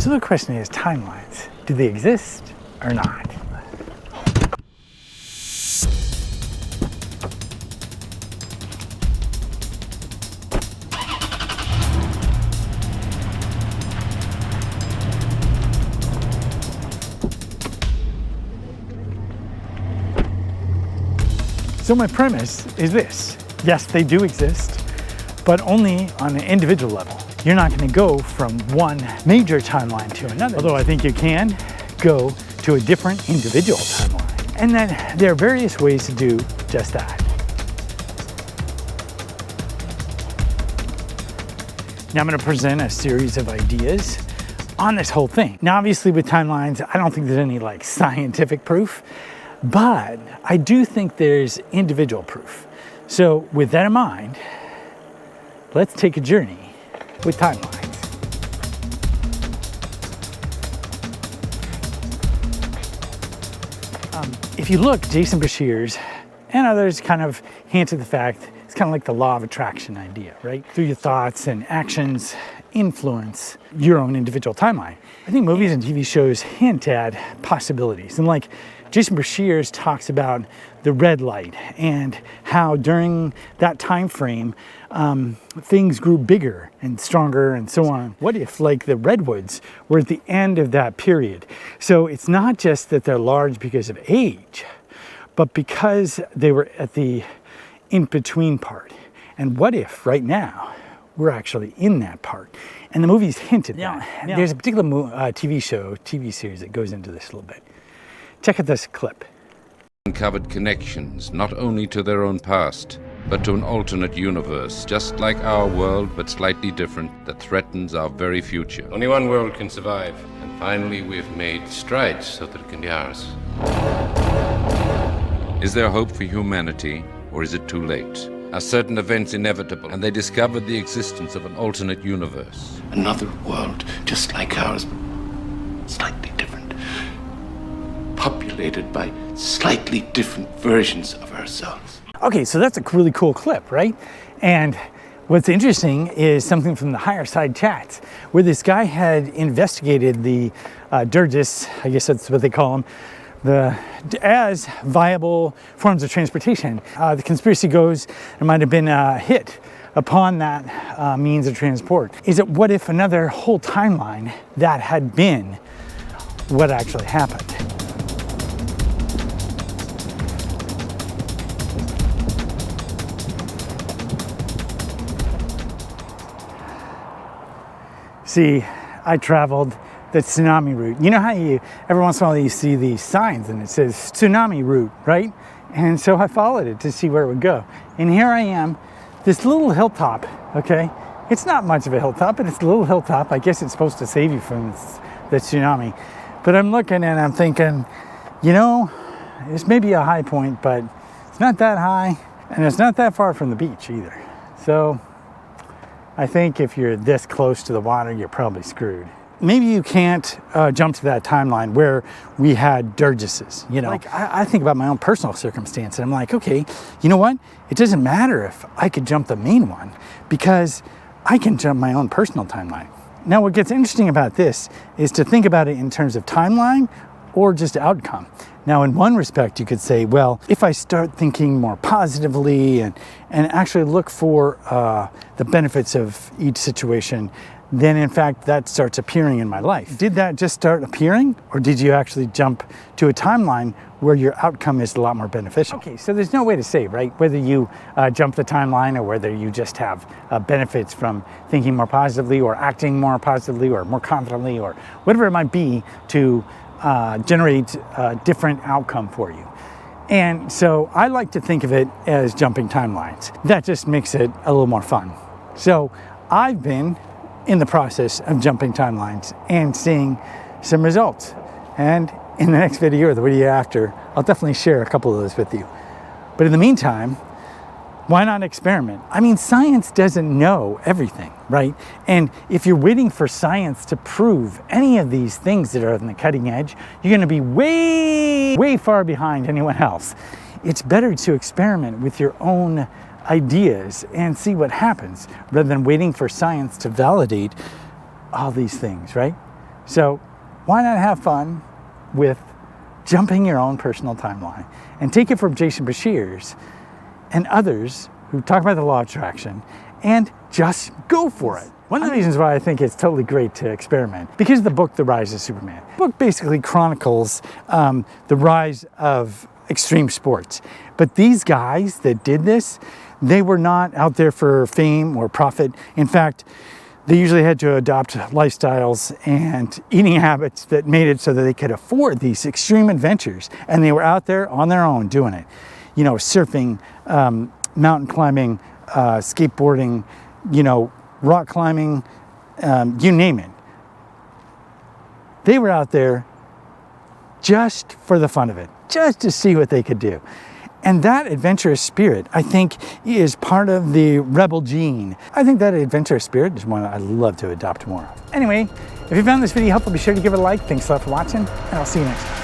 So the question is, timelines, do they exist or not? So my premise is this: yes, they do exist, but only on an individual level. You're not going to go from one major timeline to another, although I think you can go to a different individual timeline. And then there are various ways to do just that. Now I'm going to present a series of ideas on this whole thing. Now obviously with timelines, I don't think there's any like scientific proof, but I do think there's individual proof. So with that in mind, let's take a journey with timelines. If you look, Jason Bashir's and others kind of hint at the fact it's kind of like the law of attraction idea, right? Through your thoughts and actions influence your own individual timeline. I think movies and TV shows hint at possibilities. And like Jason Bashir's talks about the red light and how during that time frame, things grew bigger and stronger and so on. What if like the redwoods were at the end of that period? So it's not just that they're large because of age, but because they were at the in-between part. And what if right now we're actually in that part? And the movies hint at that. There's a particular TV series that goes into this a little bit. Check out this clip. Uncovered connections, not only to their own past, but to an alternate universe, just like our world, but slightly different, that threatens our very future. Only one world can survive, and finally we've made strides so that it can be ours. Is there hope for humanity, or is it too late? Are certain events inevitable, and they discovered the existence of an alternate universe? Another world, just like ours, but slightly different. Populated by slightly different versions of ourselves. Okay, so that's a really cool clip, right? And what's interesting is something from the Higher Side chats, where this guy had investigated the Dirges, I guess that's what they call them, as viable forms of transportation. The conspiracy goes there might have been a hit upon that means of transport. Is it what if another whole timeline that had been what actually happened? See, I traveled the tsunami route. You know how every once in a while you see these signs and it says tsunami route, right? And so I followed it to see where it would go. And here I am, this little hilltop, okay? It's not much of a hilltop, but it's a little hilltop. I guess it's supposed to save you from the tsunami. But I'm looking and I'm thinking, you know, this may be a high point, but it's not that high and it's not that far from the beach either. So I think if you're this close to the water, you're probably screwed. Maybe you can't jump to that timeline where we had Dirgeses, you know. Like I think about my own personal circumstance and I'm like, okay, you know what? It doesn't matter if I could jump the main one because I can jump my own personal timeline. Now what gets interesting about this is to think about it in terms of timeline or just outcome. Now in one respect you could say, well, if I start thinking more positively and actually look for the benefits of each situation, then in fact that starts appearing in my life. Did that just start appearing, or did you actually jump to a timeline where your outcome is a lot more beneficial? Okay, so there's no way to say, right, whether you jump the timeline or whether you just have benefits from thinking more positively or acting more positively or more confidently or whatever it might be to generate a different outcome for you. And so I like to think of it as jumping timelines. That just makes it a little more fun. So I've been in the process of jumping timelines and seeing some results. And in the next video or the video after, I'll definitely share a couple of those with you. But in the meantime, why not experiment? I mean, science doesn't know everything, right? And if you're waiting for science to prove any of these things that are on the cutting edge, you're going to be way far behind anyone else. It's better to experiment with your own ideas and see what happens rather than waiting for science to validate all these things, right? So why not have fun with jumping your own personal timeline and take it from Jason Bashir's and others who talk about the law of attraction and just go for it. One of the reasons why I think it's totally great to experiment, because of the book, The Rise of Superman. The book basically chronicles the rise of extreme sports. But these guys that did this, they were not out there for fame or profit. In fact, they usually had to adopt lifestyles and eating habits that made it so that they could afford these extreme adventures. And they were out there on their own doing it. You know, surfing, mountain climbing, skateboarding, you know, rock climbing, you name it. They were out there just for the fun of it, just to see what they could do. And that adventurous spirit, I think, is part of the rebel gene. I think that adventurous spirit is one I'd love to adopt more of. Anyway, if you found this video helpful, be sure to give it a like. Thanks a lot for watching, and I'll see you next time.